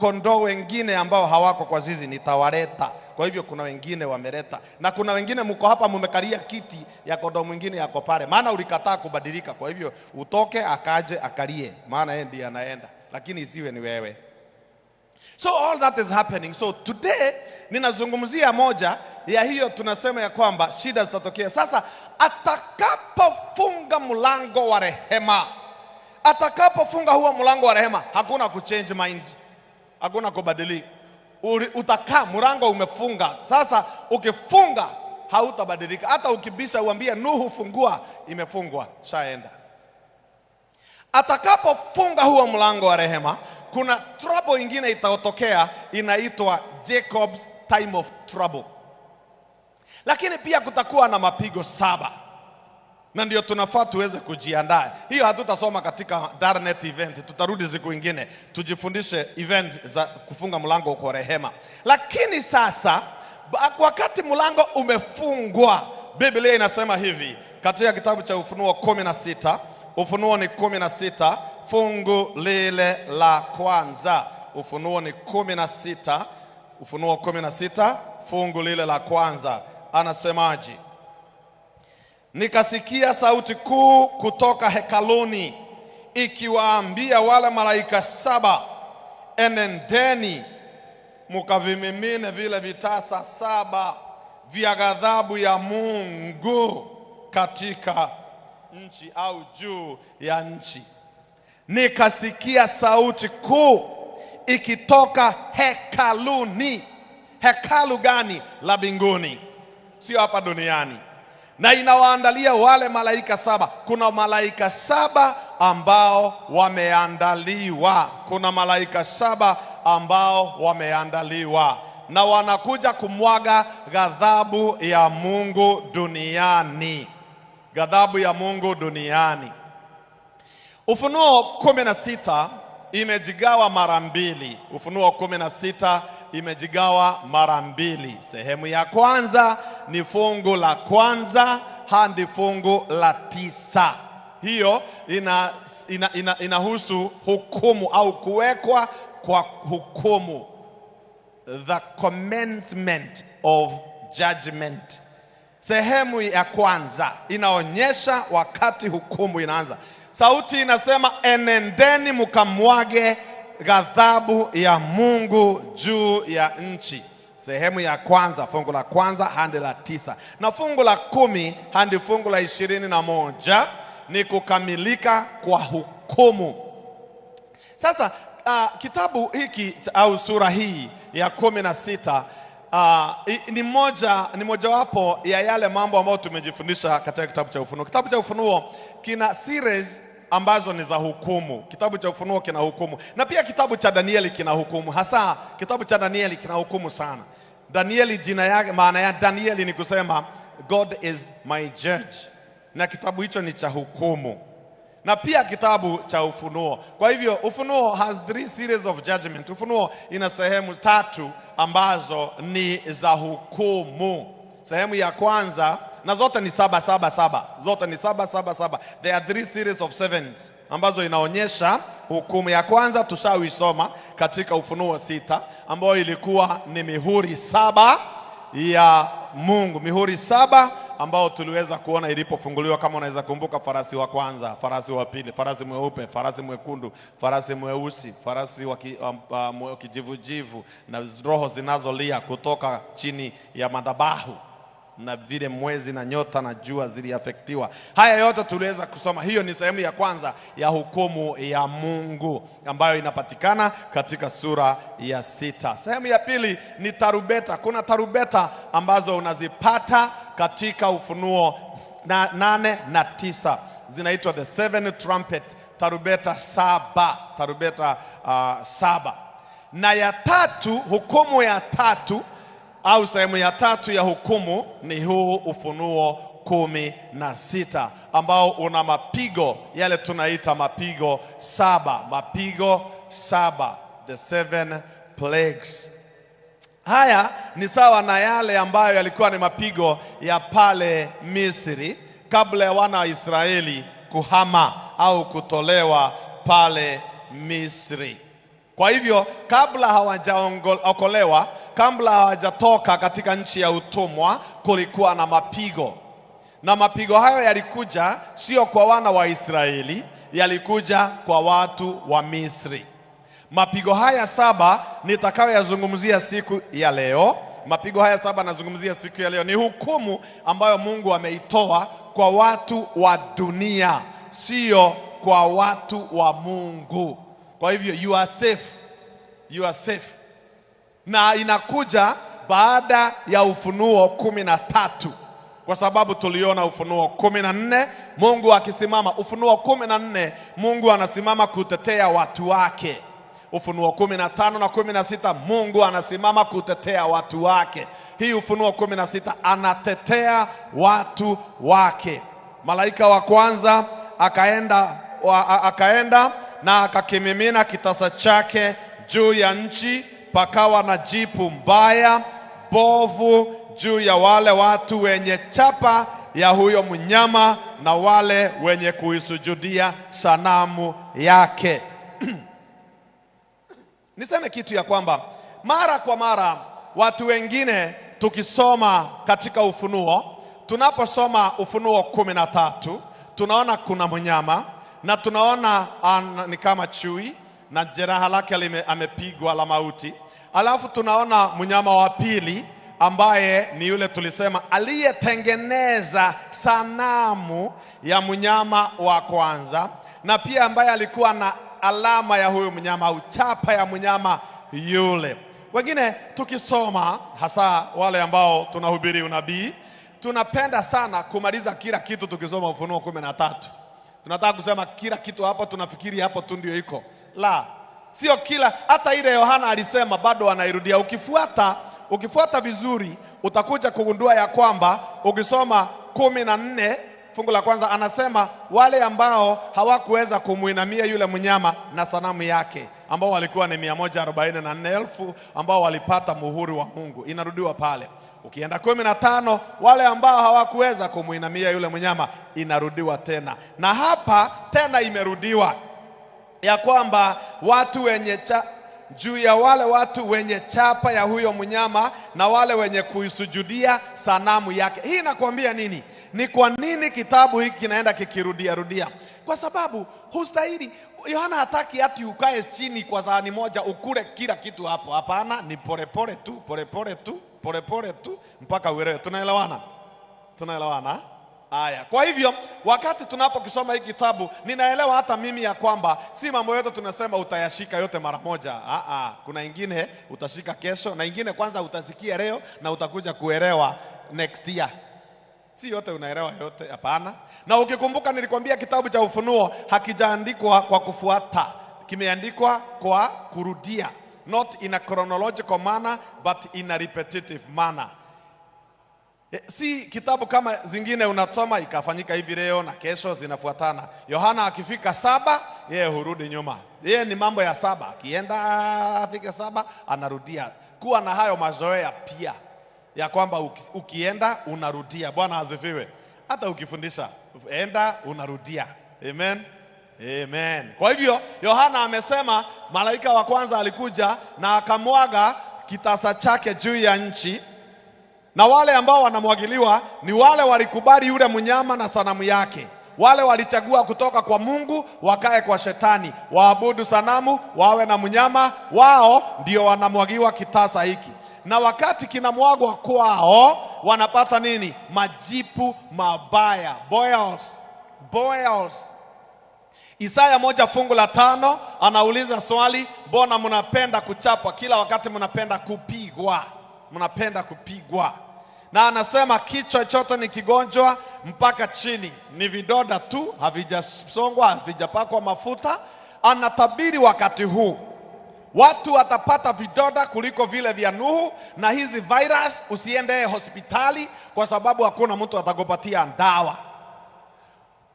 kondoo wengine ambao hawako kwa zizi nitawaleta. Kwa hivyo kuna wengine wameleta, na kuna wengine mko hapa mmekalia kiti ya kondoo mwingine yako pale, maana ulikataa kubadilika. Kwa hivyo utoke akaje akalie, maana yeye ndiye anaenda, lakini isiwe ni wewe. So all that is happening. So today ninazungumzia moja ya hiyo, tunasema ya kwamba shida zitatokea. Sasa atakapofunga mlango wa rehema, atakapofunga huo mlango wa rehema, hakuna kuchange mind, hakuna kubadilika. Utakaa, mlango umefunga. Sasa ukifunga hautabadilika. Hata ukibisha uambie Nuhu fungua, imefungwa, shaenda. Atakapofunga huo mlango wa rehema, kuna trouble ingine itatokea, inaitwa Jacob's time of trouble. Lakini pia kutakuwa na mapigo 7. Na ndio tunafaa tuweze kujiandaa. Hiyo hatutasoma katika Darnet event, tutarudi siku nyingine tujifundishe event za kufunga mlango kwa rehema. Lakini sasa wakati mlango umefungwa, Biblia inasema hivi katika kitabu cha Ufunuo 16, Ufunuo ni 16 fungu lile la kwanza. Ufunuo ni 16, Ufunuo 16 fungu lile la kwanza. Anasemaje? Nikasikia sauti kuu kutoka hekaluni ikiwaambia wale malaika 7, enendeni mukavimimine vile vitasa 7 vya ghadhabu ya Mungu katika nchi au juu ya nchi. Nikasikia sauti kuu ikitoka hekaluni. Hekalu gani? La mbinguni, sio hapa duniani. Na inawaandalia wale malaika 7. Kuna malaika 7 ambao wameandaliwa. Kuna malaika 7 ambao wameandaliwa, na wanakuja kumwaga ghadhabu ya Mungu duniani. Ghadhabu ya Mungu duniani. Ufunuo 16 imejigawa mara 2. Ufunuo 16 imejigawa mara 2. Sehemu ya kwanza ni fungu la kwanza hadi fungu la 9. Hiyo inahusu hukumu au kuwekwa kwa hukumu, the commencement of judgment. Sehemu ya kwanza inaonyesha wakati hukumu inaanza. Sauti inasema enendeni mukamwage ghadhabu ya Mungu juu ya nchi. Sehemu ya kwanza, fungu la kwanza hadi la 9, na fungu la 10 hadi fungu la 21 ni kukamilika kwa hukumu. Sasa kitabu hiki au sura hii ya 16 ni mojawapo ya yale mambo ambayo tumejifundisha katika kitabu cha Ufunuo. Kitabu cha Ufunuo kina series ambazo ni za hukumu. Kitabu cha Ufunuo kina hukumu, na pia kitabu cha Danieli kina hukumu. Hasa kitabu cha Danieli kina hukumu sana. Danieli, jina yake, maana ya Danieli ni kusema God is my judge, na kitabu hicho ni cha hukumu. Na pia kitabu cha Ufunuo. Kwa hivyo Ufunuo has 3 series of judgment. Ufunuo ina sehemu 3 ambazo ni za hukumu. Sehemu ya kwanza, na zote ni 777. Zote ni 777. There are 3 series of 7s ambazo inaonyesha hukumu. Ya kwanza tushawisoma katika Ufunuo 6, ambayo ilikuwa ni mihuri 7 ya Mungu. Mihuri 7 ambao tuliweza kuona ilipofunguliwa. Kama unaweza kumbuka, farasi wa kwanza, farasi wa pili, farasi mweupe, farasi mwekundu, farasi mweusi, farasi wa kijivujivu, na roho zinazolia kutoka chini ya madhabahu, na vile mwezi na nyota na jua ziliafektiwa. Haya yote tuliweza kusoma. Hiyo ni sehemu ya kwanza ya hukumu ya Mungu ambayo inapatikana katika sura ya 6. Sehemu ya pili ni tarubeta. Kuna tarubeta ambazo unazipata katika Ufunuo 8 na 9. Zinaitwa the 7 trumpets, tarubeta 7, tarubeta 7. Na ya tatu, hukumu ya tatu au sehemu ya tatu ya hukumu ni huu Ufunuo 16, ambao una mapigo yale tunaita mapigo 7. Mapigo 7, the 7 plagues. Haya ni sawa na yale ambayo yalikuwa ni mapigo ya pale Misri kabla ya wana wa Israeli kuhama au kutolewa pale Misri. Kwa hivyo kabla hawajaokolewa, kabla hawajatoka katika nchi ya utumwa, kulikuwa na mapigo. Na mapigo hayo yalikuja sio kwa wana wa Israeli, yalikuja kwa watu wa Misri. Mapigo haya 7 nitakayoyazungumzia siku ya leo. Mapigo haya 7 nazungumzia siku ya leo ni hukumu ambayo Mungu ameitoa kwa watu wa dunia, sio kwa watu wa Mungu. Kwa hivyo you are safe. You are safe. Na inakuja baada ya Ufunuo 13. Kwa sababu tuliona Ufunuo 14 Mungu akisimama. Ufunuo 14 Mungu anasimama kutetea watu wake. Ufunuo 15 na 16 Mungu anasimama kutetea watu wake. Hii Ufunuo 16 anatetea watu wake. Malaika wa kwanza akaenda na akakimimina kitasa chake juu ya nchi, pakawa na jipu mbaya bovu juu ya wale watu wenye chapa ya huyo mnyama na wale wenye kuisujudia sanamu yake. Niseme kitu ya kwamba mara kwa mara watu wengine tukisoma katika Ufunuo, tunaposoma Ufunuo 13, tunaona kuna mnyama na tunaona ni kama chui na jeraha lake amepigwa la mauti. Alafu tunaona mnyama wa pili ambaye ni yule tulisema aliyetengeneza sanamu ya mnyama wa kwanza, na pia ambaye alikuwa na alama ya huyo mnyama au chapa ya mnyama yule. Wengine tukisoma, hasa wale ambao tunahubiri unabii, tunapenda sana kumaliza kila kitu tukisoma Ufunuo 13. Tunataka kusema kila kitu hapo, tunafikiri hapo tu ndio iko. La, sio kila. Hata ile Yohana alisema bado anairudia. Ukifuata vizuri utakuja kugundua ya kwamba ukisoma 14 fungu la kwanza anasema wale ambao hawakuweza kumuinamia yule mnyama na sanamu yake, ambao walikuwa ni 144,000 ambao walipata muhuri wa Mungu. Inarudiwa pale. Ukienda 15 wale ambao hawakuweza kumuinamia yule mnyama, inarudiwa tena. Na hapa tena imerudiwa ya kwamba watu wenye juu ya wale watu wenye chapa ya huyo mnyama na wale wenye kuisujudia sanamu yake. Hii inakwambia nini? Ni kwa nini kitabu hiki kinaenda kikirudia? Kwa sababu hustahili. Yohana hataki ati ukae chini kwa sahani moja ukule kila kitu hapo. Hapana, ni polepole tu mpaka uelewe. Tunaelewana? Aya. Kwa hivyo wakati tunapokisoma hiki kitabu, ninaelewa hata mimi ya kwamba si mambo yote tunasema utayashika yote mara moja. Kuna ingine utashika kesho, na ingine kwanza utasikia leo na utakuja kuelewa next year. Si yote unaelewa yote, hapana. Na ukikumbuka nilikwambia kitabu cha Ufunuo hakijaandikwa kwa kufuata, kimeandikwa kwa kurudia. Not in a chronological manner but in a repetitive manner. Si kitabu kama zingine unasoma ikafanyika hivi leo na kesho zinafuatana. Yohana akifika 7 yeye hurudi nyuma. Yeye ni mambo ya 7, akienda afike 7 anarudia. Kuwa na hayo mazoea pia ya kwamba ukienda unarudia. Bwana asifiwe. Hata ukifundisha enda unarudia. Amen. Kwa hivyo Yohana amesema malaika wa kwanza alikuja na akamwaga kitasa chake juu ya nchi, na wale ambao wanamwagiliwa ni wale walikubali yule mnyama na sanamu yake. Wale walichagua kutoka kwa Mungu wakae kwa shetani, waabudu sanamu, wawe na mnyama wao, ndio wanamwagiwa kitasa hiki. Na wakati kinamwagwa kwao wanapata nini? Majipu mabaya, boils. Isaya 1 fungu la 5 anauliza swali, mbona mnapenda kuchapwa? Kila wakati mnapenda kupigwa. Na anasema kichwa chote ni kigonjwa mpaka chini, ni vidoda tu, havijasongwa, havijapakwa mafuta. Anatabiri wakati huu watu watapata vidoda kuliko vile vya Nuhu, na hizi virus usiende hospitali kwa sababu hakuna mtu atakupatia dawa.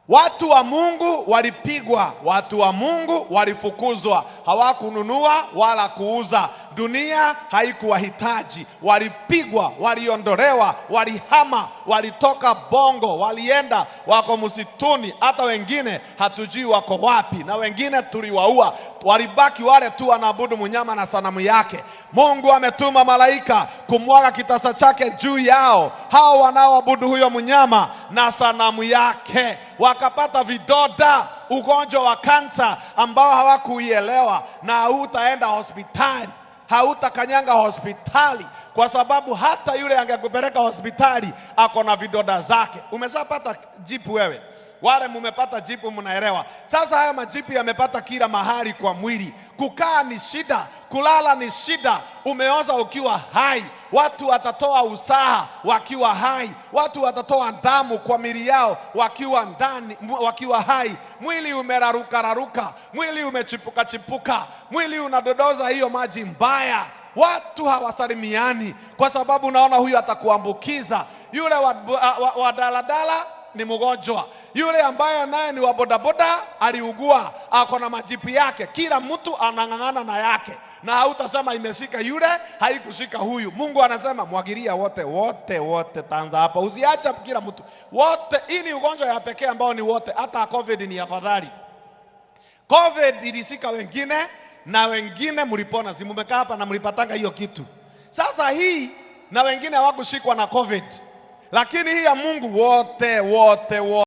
Watu wa Mungu walipigwa, watu wa Mungu walifukuzwa, hawakununua wala kuuza. dunia haikuwahitaji. Walipigwa, waliondolewa, walihama, walitoka Bongo, walienda wako msituni, hata wengine hatujui wako wapi, na wengine tuliwaua. Walibaki wale tu wanaabudu mnyama na sanamu yake. Mungu ametuma malaika kumwaga kitasa chake juu yao, hao wanaoabudu huyo mnyama na sanamu yake. Wakapata vidoda, ugonjwa wa kansa ambao hawakuielewa, na hautaenda hospitali, hautakanyanga hospitali, kwa sababu hata yule angekupeleka hospitali ako na vidoda zake. Umeshapata jipu wewe? Wale mumepata jipu mnaelewa. Sasa haya majipu yamepata kila mahali kwa mwili. Kukaa ni shida, kulala ni shida. Umeoza ukiwa hai. Watu watatoa usaha wakiwa hai. Watu watatoa damu kwa miili yao wakiwa ndani, wakiwa hai. Mwili umeraruka, mwili umechipuka, mwili unadodoza hiyo maji mbaya. Watu hawasalimiani kwa sababu naona huyu atakuambukiza. Yule wa daladala ni mgonjwa. Yule ambaye naye ni wa bodaboda aliugua, ako na majipu yake. Kila mtu anang'ang'ana na yake, na hautasema imeshika yule, haikushika huyu. Mungu anasema mwagilia wote tanza hapa. Usiacha kila mtu. Wote, hii ni ugonjwa ya pekee ambao ni wote. Hata COVID ni afadhali. COVID ilishika wengine na wengine mlipona. Si mumekaa hapa na mlipatanga hiyo kitu. Sasa hii na wengine hawakushikwa na COVID. Lakini hii ya Mungu wote